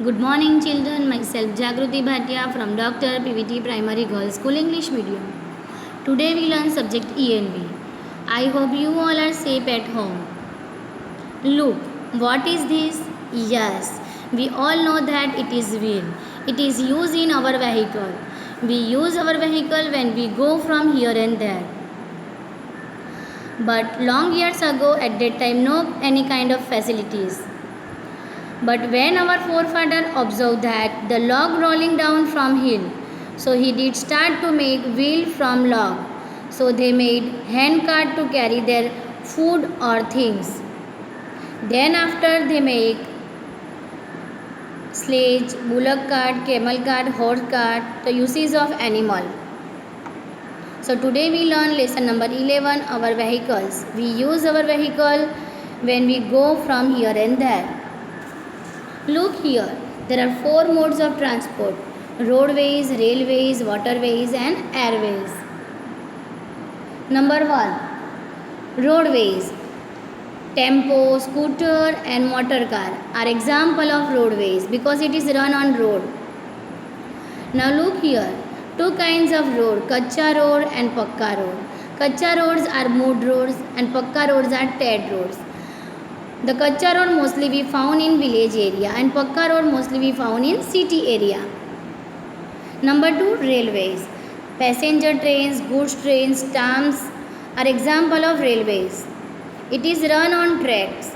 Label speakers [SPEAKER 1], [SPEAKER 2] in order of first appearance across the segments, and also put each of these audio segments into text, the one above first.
[SPEAKER 1] Good morning, children. Myself Jagruti Bhatia from Dr. PVT Primary Girls School English Medium. Today we learn subject ENV. I hope you all are safe at home. Look, what is this? Yes, we all know that it is wheel. It is used in our vehicle. We use our vehicle when we go from here and there. But long years ago, at that time, no any kind of facilities. But when our forefather observed that the log rolling down from hill, so he did start to make wheel from log. So they made hand cart to carry their food or things. Then after they make sledge, bullock cart, camel cart, horse cart, the uses of animal. So today we learn lesson number 11, our vehicles. We use our vehicle when we go from here and there. Look here, there are 4 modes of transport: roadways, railways, waterways and airways. Number 1, roadways. Tempo, scooter and motor car are example of roadways because it is run on road. Now look here, 2 kinds of road, Kacha road and Pakka road. Kacha roads are mud roads and Pakka roads are tad roads. The Kacha road mostly we found in village area and Pakka road mostly we found in city area. Number 2, railways. Passenger trains, goods trains, trams are example of railways. It is run on tracks.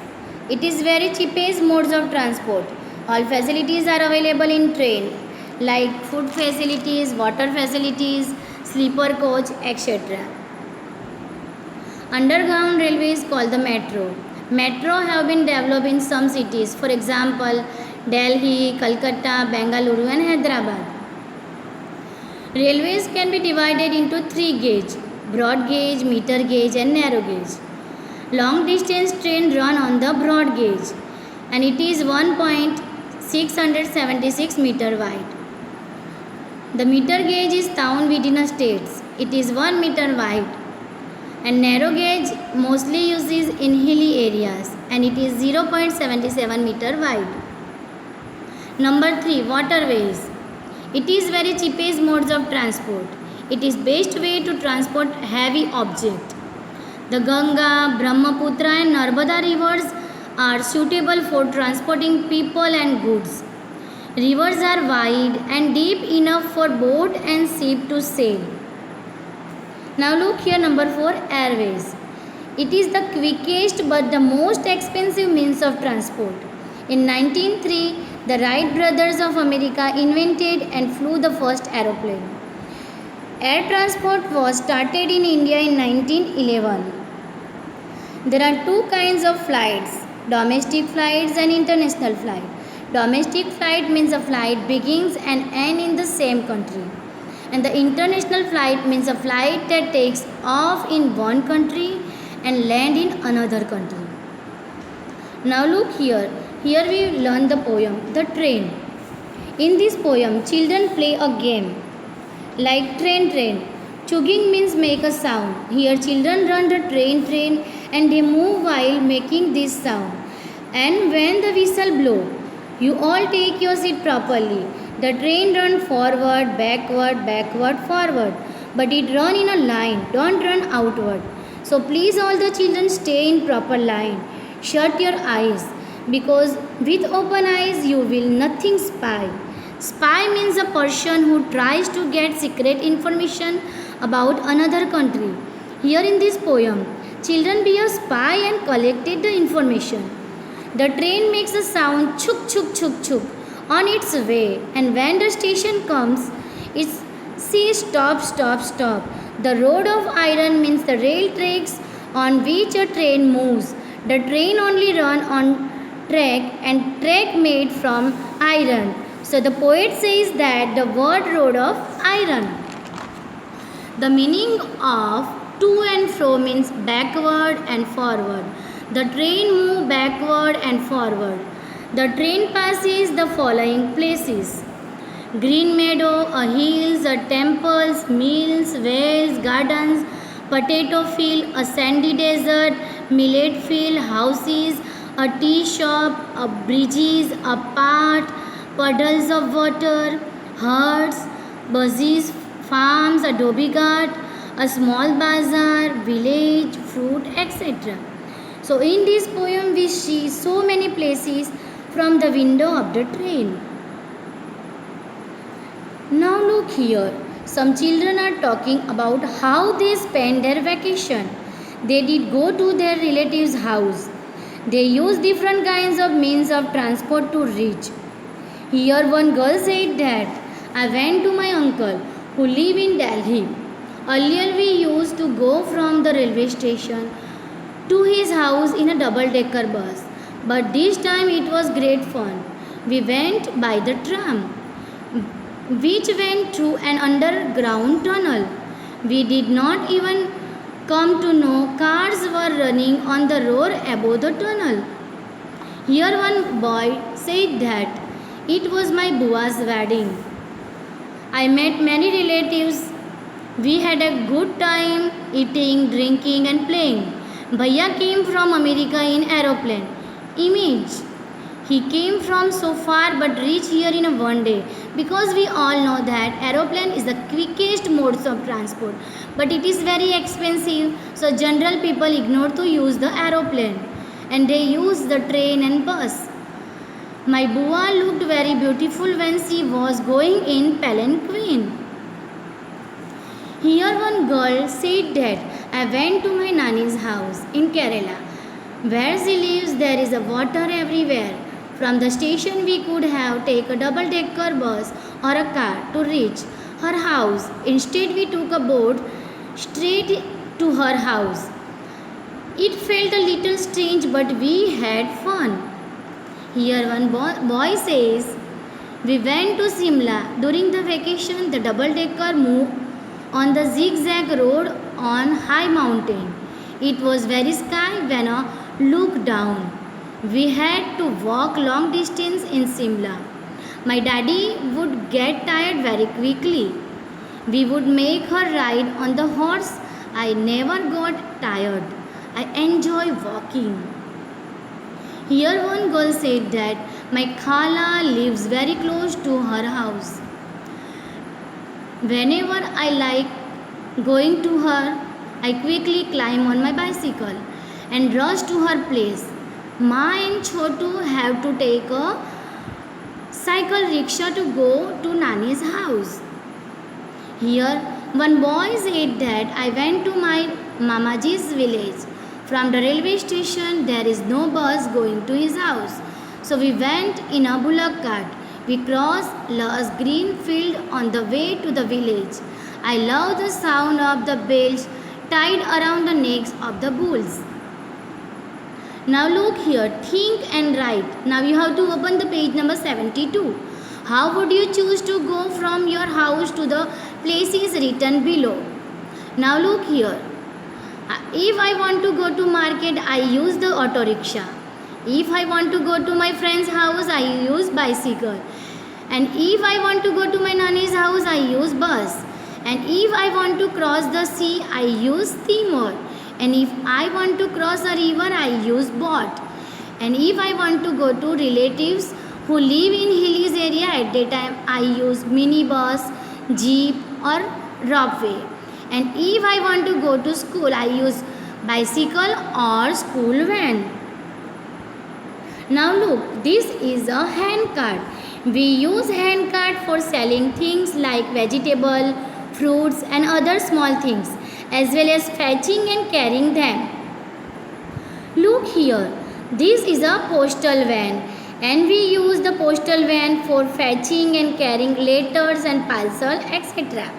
[SPEAKER 1] It is very cheapest modes of transport. All facilities are available in train like food facilities, water facilities, sleeper coach, etc. Underground railways called the metro. Metro have been developed in some cities, for example, Delhi, Calcutta, Bengaluru and Hyderabad. Railways can be divided into 3 gauge, broad gauge, meter gauge and narrow gauge. Long distance train run on the broad gauge and it is 1.676 meter wide. The meter gauge is found within a states. It is 1 meter wide. And narrow gauge mostly uses in hilly areas and it is 0.77 meter wide. Number 3, waterways. It is very cheapest modes of transport. It is best way to transport heavy object. The Ganga, Brahmaputra and Narmada rivers are suitable for transporting people and goods. Rivers are wide and deep enough for boat and ship to sail. Now look here, number 4, airways. It is the quickest but the most expensive means of transport. In 1903, the Wright brothers of America invented and flew the first aeroplane. Air transport was started in India in 1911. There are 2 kinds of flights, domestic flights and international flight. Domestic flight means a flight begins and ends in the same country. And the international flight means a flight that takes off in one country and land in another country. Now look here. Here we learn the poem, The Train. In this poem, children play a game like train train. Chugging means make a sound. Here children run the train and they move while making this sound. And when the whistle blow, you all take your seat properly. The train run forward, backward, forward. But it run in a line, don't run outward. So please all the children stay in proper line. Shut your eyes because with open eyes you will nothing spy. Spy means a person who tries to get secret information about another country. Here in this poem, children be a spy and collected the information. The train makes a sound chuk chuk chuk chuk on its way, and when the station comes, it says stop, stop, stop. The road of iron means the rail tracks on which a train moves. The train only run on track and track made from iron. So the poet says that the word road of iron. The meaning of to and fro means backward and forward. The train moves backward and forward. The train passes the following places: green meadow, a hills, a temples, mills, wells, gardens, potato field, a sandy desert, millet field, houses, a tea shop, a bridges, a path, puddles of water, huts, buses, farms, adobe ghat, a small bazaar, village, fruit, etc. So in this poem we see so many places from the window of the train. Now look here. Some children are talking about how they spend their vacation. They did go to their relative's house. They used different kinds of means of transport to reach. Here one girl said that I went to my uncle who live in Delhi. Earlier we used to go from the railway station to his house in a double-decker bus. But this time it was great fun. We went by the tram, which went through an underground tunnel. We did not even come to know cars were running on the road above the tunnel. Here one boy said that it was my bua's wedding. I met many relatives. We had a good time eating, drinking and playing. Bhaiya came from America in aeroplane. Image. He came from so far but reached here in a one day, because we all know that aeroplane is the quickest mode of transport, but it is very expensive, so general people ignore to use the aeroplane and they use the train and bus. My bua looked very beautiful when she was going in palanquin. Here one girl said that I went to my nanny's house in Kerala. Where she lives there is a water everywhere. From the station we could have take a double-decker bus or a car to reach her house. Instead we took a boat straight to her house. It felt a little strange but we had fun. Here one boy says, we went to Simla. During the vacation the double-decker moved on the zigzag road on high mountain. It was very sky when I looked down. We had to walk long distance in Simla. My daddy would get tired very quickly. We would make her ride on the horse. I never got tired. I enjoy walking. Here one girl said that my khala lives very close to her house. Whenever I like going to her, I quickly climb on my bicycle and rush to her place. Ma and Chotu have to take a cycle rickshaw to go to Nani's house. Here, one boy said that I went to my Mamaji's village. From the railway station, there is no bus going to his house. So we went in a bullock cart. We crossed lush green field on the way to the village. I love the sound of the bells tied around the necks of the bulls. Now look here, think and write. Now you have to open the page number 72. How would you choose to go from your house to the places written below? Now look here. If I want to go to market, I use the auto rickshaw. If I want to go to my friend's house, I use bicycle. And if I want to go to my nanny's house, I use bus. And if I want to cross the sea, I use steamer. And if I want to cross a river, I use boat. And if I want to go to relatives who live in hilly area at that time, I use minibus, jeep or ropeway. And if I want to go to school, I use bicycle or school van. Now look, this is a hand cart. We use hand cart for selling things like vegetable, fruits and other small things, as well as fetching and carrying them. Look here, this is a postal van and we use the postal van for fetching and carrying letters and parcel, etc.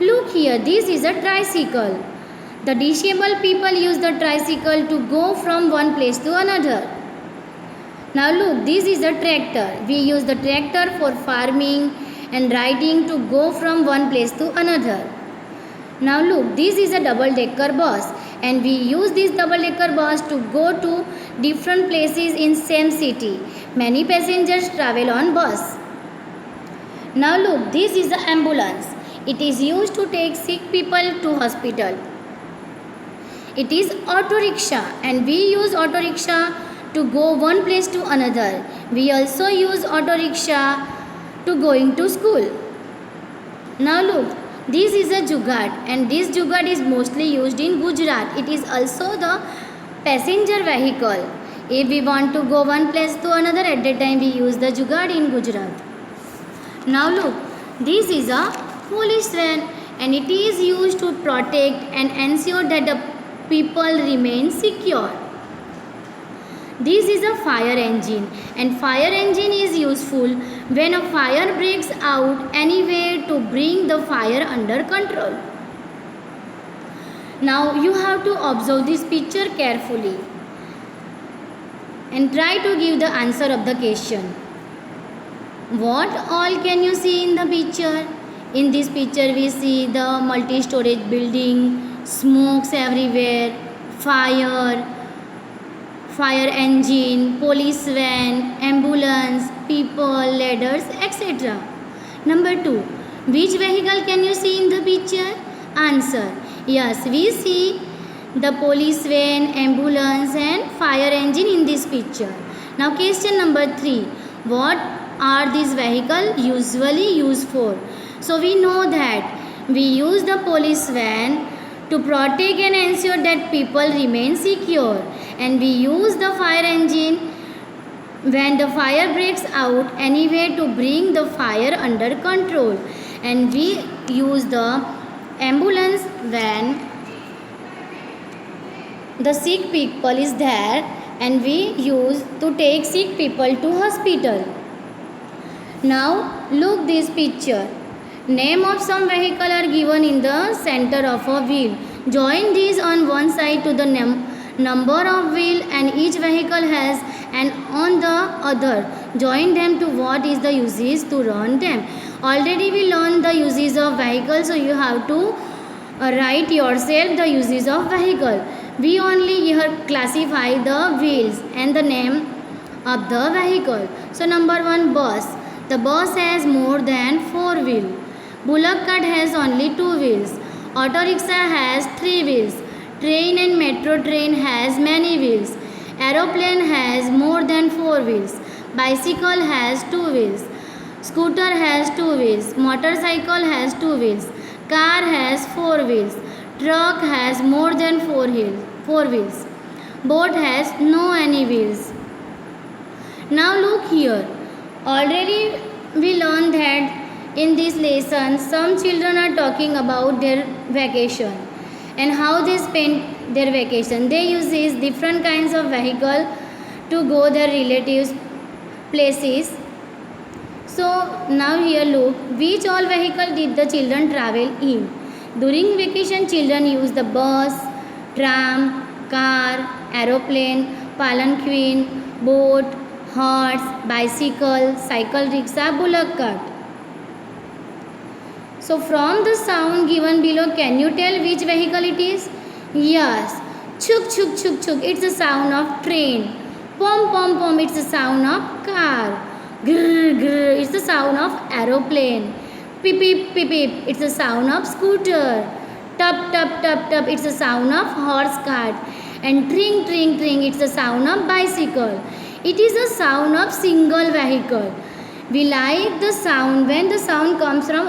[SPEAKER 1] Look here, this is a tricycle. The disabled people use the tricycle to go from one place to another. Now look, this is a tractor. We use the tractor for farming and riding to go from one place to another. Now look, this is a double-decker bus and we use this double-decker bus to go to different places in same city. Many passengers travel on bus. Now look, this is the ambulance. It is used to take sick people to hospital. It is auto rickshaw and we use auto rickshaw to go one place to another. We also use auto rickshaw to going to school. Now look, this is a jugaad, and this jugaad is mostly used in Gujarat. It is also the passenger vehicle. If we want to go one place to another, at that time we use the jugaad in Gujarat. Now look, this is a police van, and it is used to protect and ensure that the people remain secure. This is a fire engine, and fire engine is useful when a fire breaks out anywhere to bring the fire under control. Now you have to observe this picture carefully and try to give the answer of the question. What all can you see in the picture? In this picture we see the multi-storage building, smokes everywhere, fire engine, police van, ambulance, people, ladders, etc. Number 2. Which vehicle can you see in the picture? Answer. Yes, we see the police van, ambulance and fire engine in this picture. Now question number 3. What are these vehicles usually used for? So we know that we use the police van to protect and ensure that people remain secure, and we use the fire engine when the fire breaks out anywhere to bring the fire under control, and we use the ambulance when the sick people is there and we use to take sick people to hospital. Now look this picture. Name of some vehicle are given in the center of a wheel. Join these on one side to the number of wheel, and each vehicle has an on the other. Join them to what is the uses to run them. Already we learned the uses of vehicle, so you have to write yourself the uses of vehicle. We only here classify the wheels and the name of the vehicle. So number 1, bus. The bus has more than 4 wheels. Bullock cart has only 2 wheels. Auto rickshaw has 3 wheels. Train and metro train has many wheels. Aeroplane has more than 4 wheels. Bicycle has 2 wheels. Scooter has 2 wheels. Motorcycle has 2 wheels. Car has 4 wheels. Truck has more than 4 wheels. Boat has no any wheels. Now look here. Already we learned that in this lesson some children are talking about their vacation and how they spend their vacation. They use these different kinds of vehicle to go their relatives places. So now here look, which all vehicle did the children travel in? During vacation children use the bus, tram, car, aeroplane, palanquin, boat, horse, bicycle, cycle rickshaw, bullock cart. So from the sound given below, can you tell which vehicle it is? Yes, chuk chuk chuk chuk, it's the sound of train. Pom pom pom, it's the sound of car. Grrr grrr, it's the sound of aeroplane. Pip pip pip pip, it's the sound of scooter. Tup tup tup tup, it's the sound of horse cart. And tring tring tring, it's the sound of bicycle. It is the sound of single vehicle. We like the sound when the sound comes from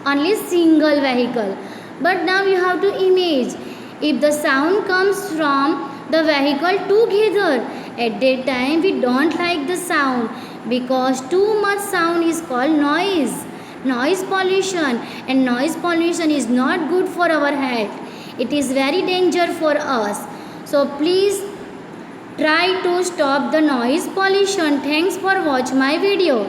[SPEAKER 1] only single vehicle. But now you have to image if the sound comes from the vehicle together. At that time we don't like the sound because too much sound is called noise pollution, and noise pollution is not good for our health. It is very dangerous for us. So please try to stop the noise pollution. Thanks for watching my video.